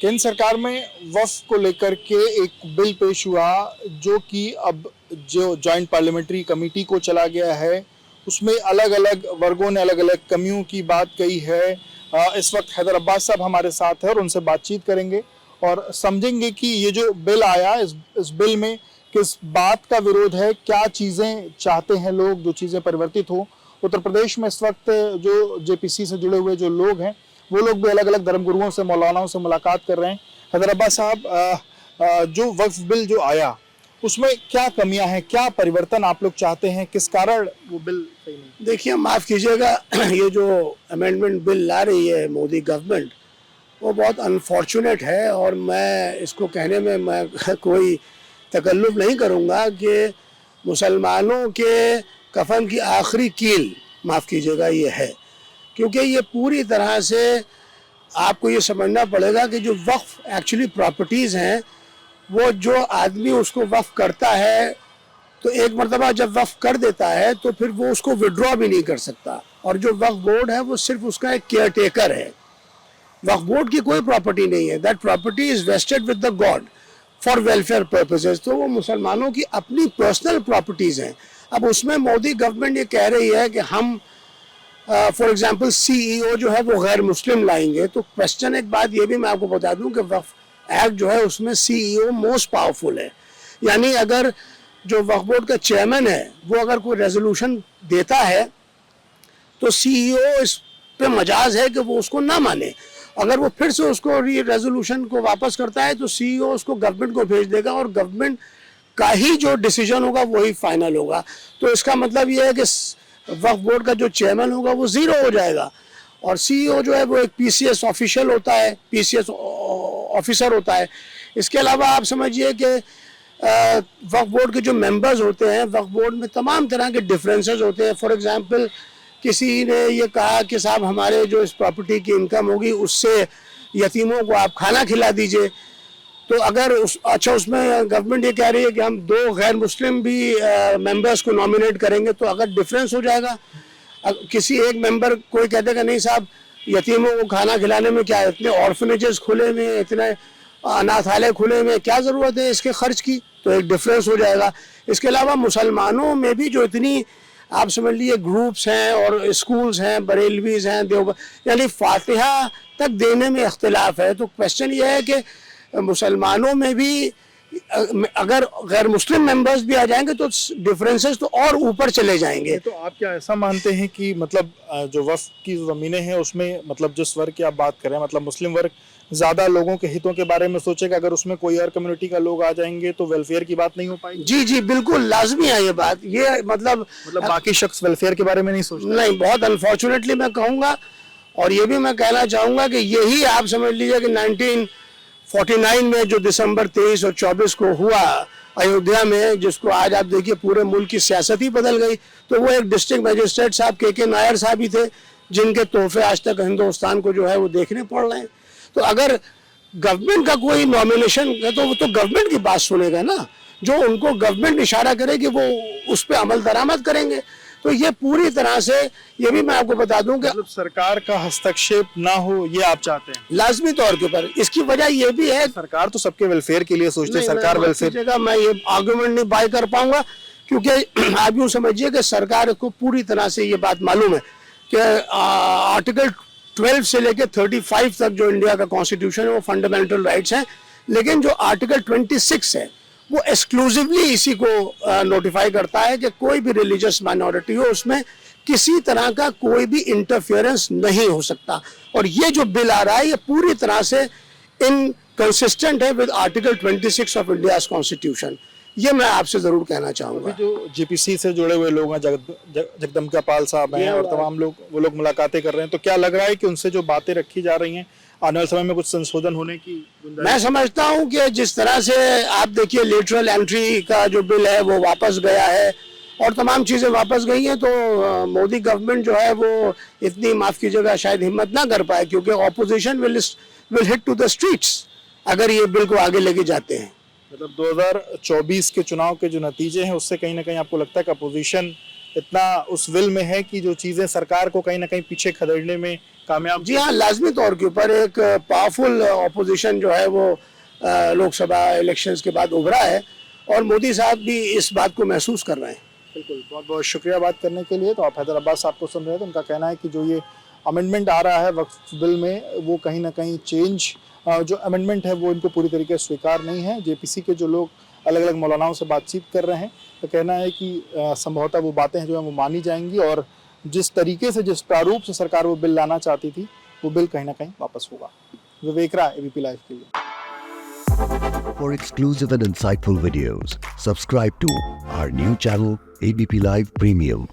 केंद्र सरकार में वक्फ को लेकर के एक बिल पेश हुआ जो कि अब जो जॉइंट पार्लियामेंट्री कमेटी को चला गया है, उसमें अलग अलग वर्गों ने अलग अलग कमियों की बात कही है। इस वक्त हैदर अब्बास साहब हमारे साथ है और उनसे बातचीत करेंगे और समझेंगे कि ये जो बिल आया इस बिल में किस बात का विरोध है, क्या चीज़ें चाहते हैं लोग, जो चीज़ें परिवर्तित हो। उत्तर प्रदेश में इस वक्त जो जेपीसी से जुड़े हुए जो लोग हैं वो लोग भी अलग अलग धर्मगुरुओं से, मौलानाओं से मुलाकात कर रहे हैं। हैदर अब्बास साहब, जो वक्फ बिल जो आया उसमें क्या कमियां हैं, क्या परिवर्तन आप लोग चाहते हैं, किस कारण वो बिल सही नहीं? देखिए, माफ़ कीजिएगा, ये जो अमेंडमेंट बिल ला रही है मोदी गवर्नमेंट, वो बहुत अनफॉर्चुनेट है और मैं इसको कहने में मैं कोई तकल्लुफ़ नहीं करूँगा कि मुसलमानों के कफन की आखिरी कील, माफ़ कीजिएगा, ये है। क्योंकि ये पूरी तरह से आपको ये समझना पड़ेगा कि जो वक्फ एक्चुअली प्रॉपर्टीज़ हैं, वो जो आदमी उसको वक्फ करता है तो एक मरतबा जब वक्फ कर देता है तो फिर वो उसको विड्रॉ भी नहीं कर सकता। और जो वक्फ बोर्ड है वो सिर्फ उसका एक केयर टेकर है। वक्फ बोर्ड की कोई प्रॉपर्टी नहीं है। That property is wasted with the God for welfare purposes. तो वो मुसलमानों की अपनी पर्सनल प्रॉपर्टीज़ हैं। अब उसमें मोदी गवर्नमेंट ये कह रही है कि हम फॉर एग्जांपल सीईओ जो है वो गैर मुस्लिम लाएंगे। तो क्वेश्चन, एक बात ये भी मैं आपको बता दूं कि वक्फ एक्ट जो है उसमें सीईओ मोस्ट पावरफुल है। यानी अगर जो वक्फ बोर्ड का चेयरमैन है वो अगर कोई रेजोल्यूशन देता है तो सीईओ इस पे मजाज है कि वो उसको ना माने। अगर वो फिर से उसको रेजोल्यूशन को वापस करता है तो सीईओ उसको गवर्नमेंट को भेज देगा और गवर्नमेंट का ही जो डिसीजन होगा वही फाइनल होगा। तो इसका मतलब ये है कि वक्फ बोर्ड का जो चेयरमैन होगा वो ज़ीरो हो जाएगा और सीईओ जो है वो एक पीसीएस ऑफिशियल होता है, पीसीएस ऑफिसर होता है। इसके अलावा आप समझिए कि वक्फ बोर्ड के जो मेंबर्स होते हैं, वक्फ बोर्ड में तमाम तरह के डिफरेंसेस होते हैं। फॉर एग्जांपल, किसी ने ये कहा कि साहब हमारे जो इस प्रॉपर्टी की इनकम होगी उससे यतीमों को आप खाना खिला दीजिए। तो अगर उसमें गवर्नमेंट ये कह रही है कि हम 2 गैर मुस्लिम भी मेंबर्स को नॉमिनेट करेंगे, तो अगर डिफरेंस हो जाएगा। किसी एक मेंबर कोई कहते कि नहीं साहब, यतीमों को खाना खिलाने में क्या है, इतने ऑर्फनेजेस खुले में, इतने अनाथालय खुले में, क्या ज़रूरत है इसके खर्च की। तो एक डिफरेंस हो जाएगा। इसके अलावा मुसलमानों में भी जो इतनी आप समझ लीजिए ग्रुप्स हैं और स्कूल्स हैं, बरेलवीज़ हैं, देवबंद, यानी फातिहा तक देने में इख्तिलाफ है। तो क्वेश्चन ये है कि मुसलमानों में भी अगर गैर मुस्लिम मेंबर्स भी आ जाएंगे तो डिफरेंसेस तो और ऊपर चले जाएंगे। तो आप क्या ऐसा मानते हैं कि मतलब जो वक्फ की ज़मीनें हैं उसमें मतलब जिस वर्ग की आप बात कर रहे हैं, मतलब मुस्लिम वर्ग ज़्यादा लोगों के हितों के बारे में सोचेगा, अगर उसमें कोई और कम्युनिटी का लोग आ जाएंगे तो वेलफेयर की बात नहीं हो पाएगी? जी जी, बिल्कुल लाजमी है ये बात। ये मतलब बाकी शख्स वेलफेयर के बारे में नहीं सोचते? नहीं, बहुत अनफॉर्चुनेटली मैं कहूँगा। और ये भी मैं कहना चाहूँगा कि यही आप समझ लीजिए कि 1949 में जो दिसंबर 23 और 24 को हुआ अयोध्या में, जिसको आज आप देखिए पूरे मुल्क की सियासत ही बदल गई। तो वो एक डिस्ट्रिक्ट मजिस्ट्रेट साहब के नायर साहब ही थे जिनके तोहफे आज तक हिंदुस्तान को जो है वो देखने पड़ रहे हैं। तो अगर गवर्नमेंट का कोई नॉमिनेशन है तो वो तो गवर्नमेंट की बात सुनेगा ना। जो उनको गवर्नमेंट इशारा करे कि वो उस पर अमल दरामद करेंगे। तो ये पूरी तरह से, ये भी मैं आपको बता दूं कि मतलब सरकार का हस्तक्षेप ना हो, ये आप चाहते हैं? लाजमी तौर के ऊपर। इसकी वजह ये भी है, सरकार तो सबके वेलफेयर के लिए सोचती है। सरकार वेलफेयर, मैं ये आर्गुमेंट नहीं बाय कर पाऊंगा क्योंकि आप यूँ समझिए कि सरकार को पूरी तरह से ये बात मालूम है कि आर्टिकल 12 से लेकर 35 तक जो इंडिया का कॉन्स्टिट्यूशन है वो फंडामेंटल राइट्स हैं। लेकिन जो आर्टिकल 26 है वो एक्सक्लूसिवली इसी को नोटिफाई करता है कि कोई भी रिलीजियस माइनॉरिटी हो उसमें किसी तरह का कोई भी इंटरफेरेंस नहीं हो सकता। और ये जो बिल आ रहा है ये पूरी तरह से इनकंसिस्टेंट है with article 26 of India's constitution. ये मैं आपसे जरूर कहना चाहूँगा। जो जेपीसी से जुड़े हुए लोग हैं, जगदम्बिका पाल साहब हैं और तमाम लोग, वो लोग मुलाकातें कर रहे हैं, तो क्या लग रहा है कि उनसे जो बातें रखी जा रही हैं आने वाले समय में कुछ संशोधन होने की गुंजाइश? मैं समझता हूं कि जिस तरह से आप देखिए लेटरल एंट्री का जो बिल है वो वापस गया है और तमाम चीज़ें वापस गई हैं, तो मोदी गवर्नमेंट जो है वो इतनी, माफ़ कीजिएगा, शायद हिम्मत ना कर पाए क्योंकि opposition will hit to the streets अगर ये बिल को आगे लेके जाते हैं। मतलब 2024 के चुनाव के जो नतीजे हैं उससे कहीं ना कहीं आपको लगता है कि अपोजिशन इतना उस विल में है कि जो चीजें सरकार को कहीं ना कहीं पीछे खदेड़ने में कामयाब। जी हाँ, लाजमी तौर के ऊपर एक पावरफुल ऑपोजिशन जो है वो लोकसभा इलेक्शंस के बाद उभरा है और मोदी साहब भी इस बात को महसूस कर रहे हैं। बिल्कुल, बहुत बहुत शुक्रिया बात करने के लिए। तो आप हैदर अब्बास साहब को सुन रहे थे, उनका कहना है कि जो ये अमेंडमेंट आ रहा है वक्फ बिल में, वो कहीं ना कहीं जो अमेंडमेंट है वो इनको पूरी तरीके से स्वीकार नहीं है। जेपीसी के जो लोग अलग अलग मौलानाओं से बातचीत कर रहे हैं, तो कहना है कि संभवतः वो बातें हैं जो हैं वो मानी जाएंगी और जिस तरीके से, जिस प्रारूप से सरकार वो बिल लाना चाहती थी, वो बिल कहीं ना कहीं वापस होगा। विवेक राय, एबीपी लाइव के लिए। For exclusive and insightful videos, subscribe to our new channel ABP Live Premium.